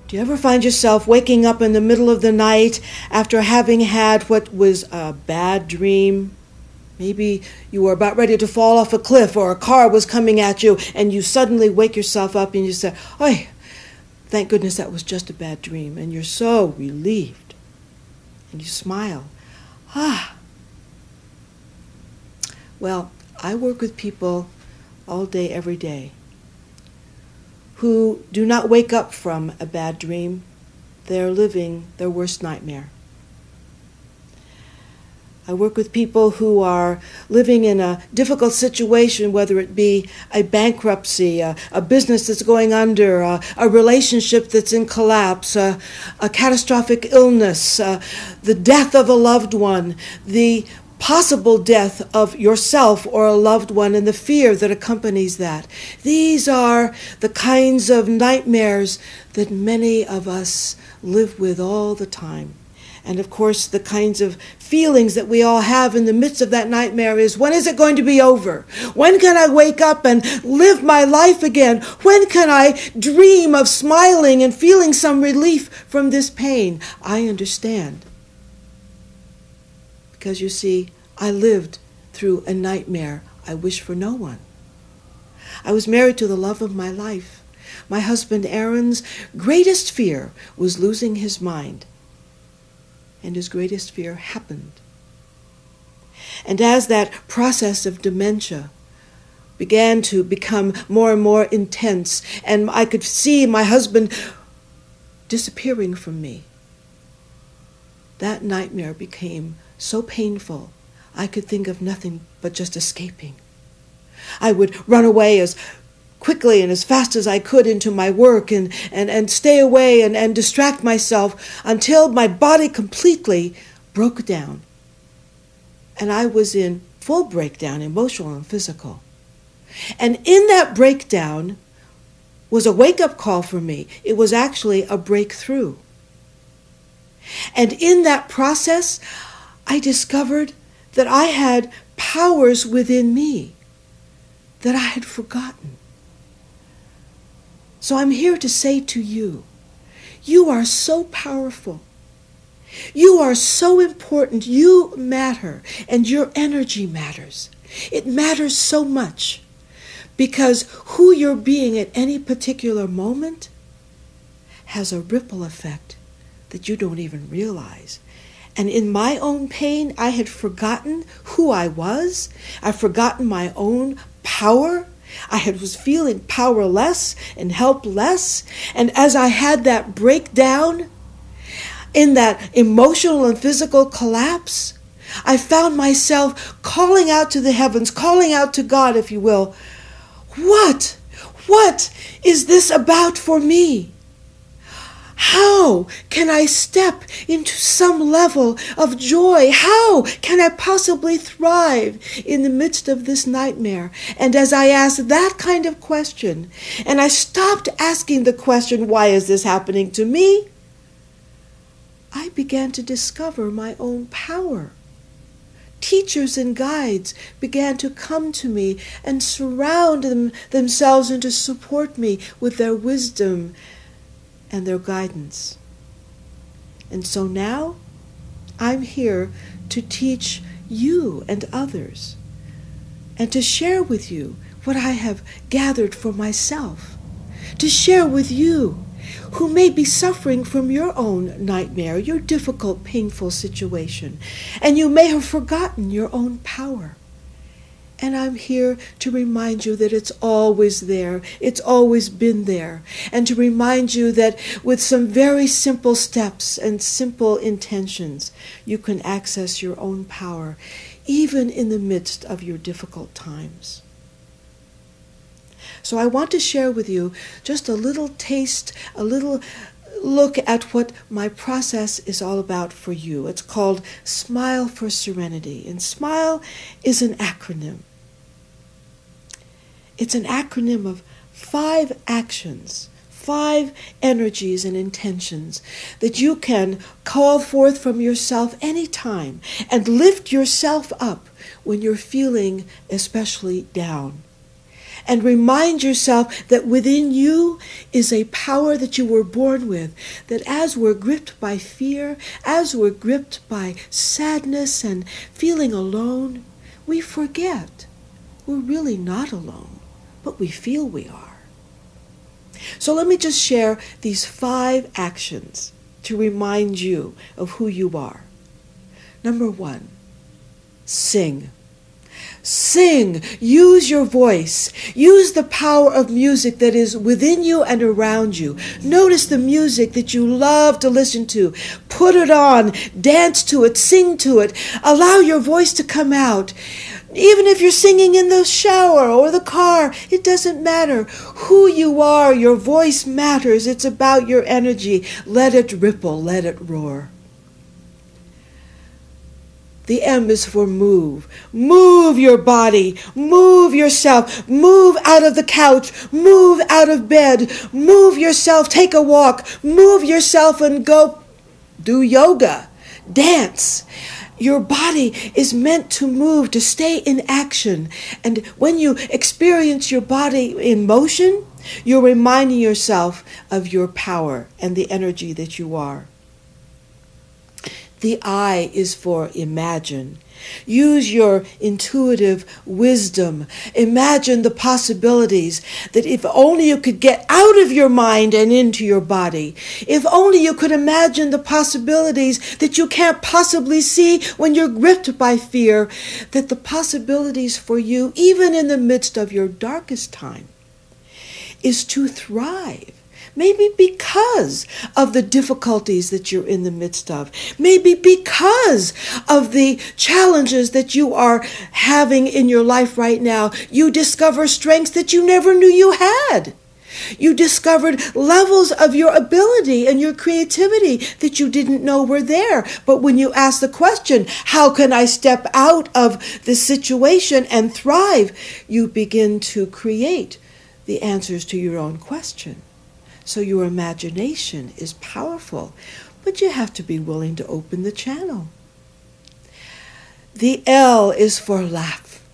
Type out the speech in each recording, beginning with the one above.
Do you ever find yourself waking up in the middle of the night after having had what was a bad dream? Maybe you were about ready to fall off a cliff, or a car was coming at you, and you suddenly wake yourself up and you say, "Oh, thank goodness that was just a bad dream." And you're so relieved. And you smile. Well, I work with people all day, every day, who do not wake up from a bad dream. They're living their worst nightmare. I work with people who are living in a difficult situation, whether it be a bankruptcy, a business that's going under, a relationship that's in collapse, a catastrophic illness, the death of a loved one, the possible death of yourself or a loved one, and the fear that accompanies that. These are the kinds of nightmares that many of us live with all the time. And of course, the kinds of feelings that we all have in the midst of that nightmare is, when is it going to be over? When can I wake up and live my life again? When can I dream of smiling and feeling some relief from this pain? I understand. Because you see, I lived through a nightmare I wish for no one. I was married to the love of my life. My husband Aaron's greatest fear was losing his mind. And his greatest fear happened. And as that process of dementia began to become more and more intense, and I could see my husband disappearing from me, that nightmare became so painful, I could think of nothing but just escaping. I would run away as quickly and as fast as I could into my work and stay away and distract myself until my body completely broke down. And I was in full breakdown, emotional and physical. And in that breakdown was a wake-up call for me. It was actually a breakthrough. And in that process, I discovered that I had powers within me that I had forgotten. So I'm here to say to you, you are so powerful. You are so important. You matter, and your energy matters. It matters so much because who you're being at any particular moment has a ripple effect that you don't even realize. And in my own pain, I had forgotten who I was. I'd forgotten my own power. I was feeling powerless and helpless. And as I had that breakdown, in that emotional and physical collapse, I found myself calling out to the heavens, calling out to God, if you will. What is this about for me? How can I step into some level of joy? How can I possibly thrive in the midst of this nightmare? And as I asked that kind of question, and I stopped asking the question, why is this happening to me? I began to discover my own power. Teachers and guides began to come to me and surround themselves and to support me with their wisdom and their guidance. And so now I'm here to teach you and others and to share with you what I have gathered for myself, to share with you who may be suffering from your own nightmare, your difficult, painful situation, and you may have forgotten your own power. And I'm here to remind you that it's always there. It's always been there. And to remind you that with some very simple steps and simple intentions, you can access your own power, even in the midst of your difficult times. So I want to share with you just a little taste, a little look at what my process is all about for you. It's called S.M.I.L.E for Serenity. And S.M.I.L.E is an acronym. It's an acronym of 5 actions, 5 energies and intentions that you can call forth from yourself anytime and lift yourself up when you're feeling especially down. and remind yourself that within you is a power that you were born with, that as we're gripped by fear, as we're gripped by sadness and feeling alone, we forget we're really not alone, but we feel we are. So let me just share these 5 actions to remind you of who you are. Number 1, sing. Sing. Use your voice. Use the power of music that is within you and around you. Notice the music that you love to listen to. Put it on. Dance to it. Sing to it. Allow your voice to come out. Even if you're singing in the shower or the car, it doesn't matter. Who you are, your voice matters. It's about your energy. Let it ripple. Let it roar. The M is for move. Move your body. Move yourself. Move out of the couch. Move out of bed. Move yourself. Take a walk. Move yourself and go do yoga. Dance. Your body is meant to move, to stay in action. And when you experience your body in motion, you're reminding yourself of your power and the energy that you are. The I is for imagine. Use your intuitive wisdom. Imagine the possibilities that if only you could get out of your mind and into your body. If only you could imagine the possibilities that you can't possibly see when you're gripped by fear. That the possibilities for you, even in the midst of your darkest time, is to thrive. Maybe because of the difficulties that you're in the midst of. Maybe because of the challenges that you are having in your life right now. You discover strengths that you never knew you had. You discovered levels of your ability and your creativity that you didn't know were there. But when you ask the question, how can I step out of this situation and thrive? You begin to create the answers to your own question. So your imagination is powerful, but you have to be willing to open the channel. The L is for laugh.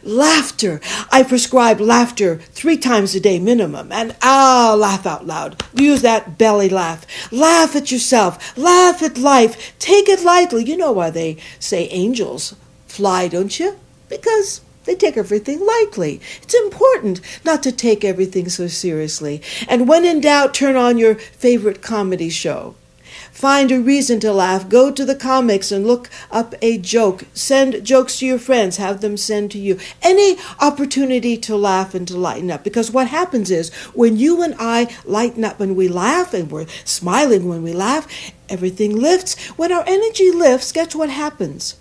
Laughter. I prescribe laughter 3 times a day minimum. And laugh out loud. Use that belly laugh. Laugh at yourself. Laugh at life. Take it lightly. You know why they say angels fly, don't you? Because they take everything lightly. It's important not to take everything so seriously. And when in doubt, turn on your favorite comedy show. Find a reason to laugh. Go to the comics and look up a joke. Send jokes to your friends. Have them send to you. Any opportunity to laugh and to lighten up. Because what happens is when you and I lighten up, when we laugh and we're smiling when we laugh, everything lifts. When our energy lifts, guess what happens?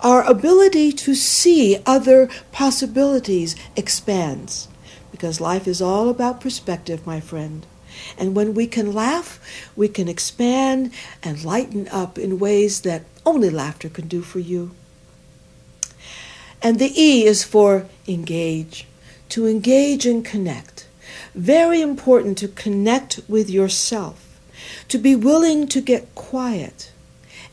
Our ability to see other possibilities expands. Because life is all about perspective, my friend. And when we can laugh, we can expand and lighten up in ways that only laughter can do for you. And the E is for engage. To engage and connect. Very important to connect with yourself. To be willing to get quiet.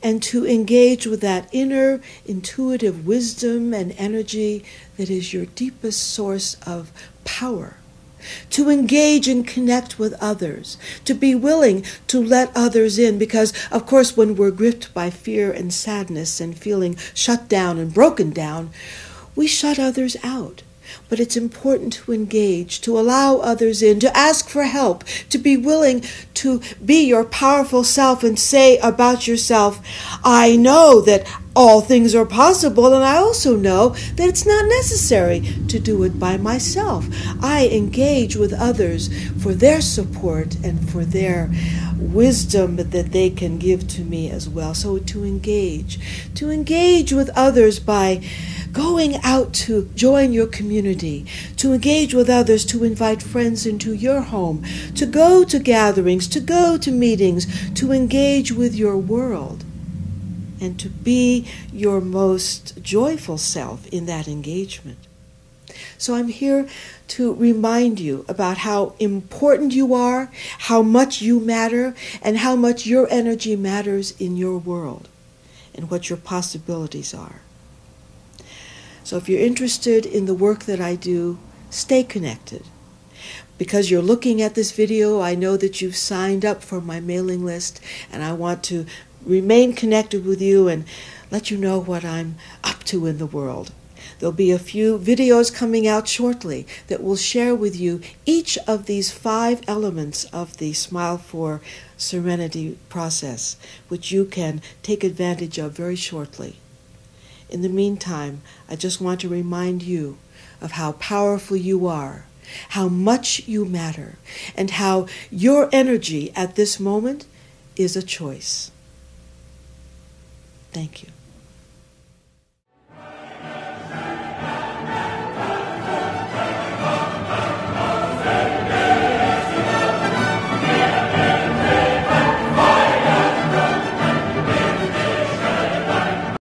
And to engage with that inner intuitive wisdom and energy that is your deepest source of power. To engage and connect with others. To be willing to let others in. Because, of course, when we're gripped by fear and sadness and feeling shut down and broken down, we shut others out. But it's important to engage, to allow others in, to ask for help, to be willing to be your powerful self and say about yourself, I know that all things are possible, and I also know that it's not necessary to do it by myself. I engage with others for their support and for their wisdom that they can give to me as well. So to engage with others by going out to join your community, to engage with others, to invite friends into your home, to go to gatherings, to go to meetings, to engage with your world, and to be your most joyful self in that engagement. So I'm here to remind you about how important you are, how much you matter, and how much your energy matters in your world, and what your possibilities are. So if you're interested in the work that I do, stay connected. Because you're looking at this video, I know that you've signed up for my mailing list, and I want to remain connected with you and let you know what I'm up to in the world. There'll be a few videos coming out shortly that will share with you each of these 5 elements of the Smile for Serenity process, which you can take advantage of very shortly. In the meantime, I just want to remind you of how powerful you are, how much you matter, and how your energy at this moment is a choice. Thank you.